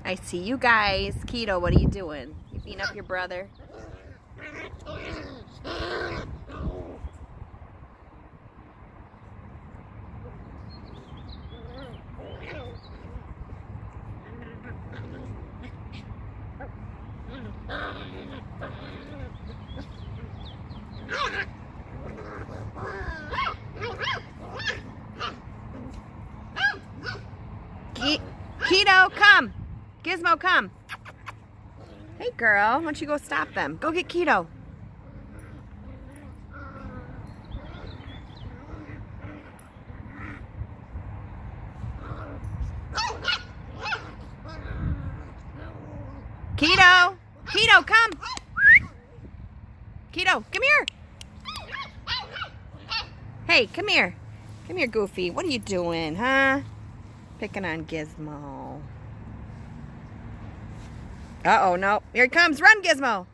I see you guys. Keto, what are you doing? You beating up your brother? Keto, come. Gizmo, come. Hey, girl. Why don't you go stop them? Go get Keto. Keto. Keto, come. Keto, come here. Hey, come here. Come here, Goofy. What are you doing, huh? Picking on Gizmo. Uh-oh, no. Here he comes. Run, Gizmo.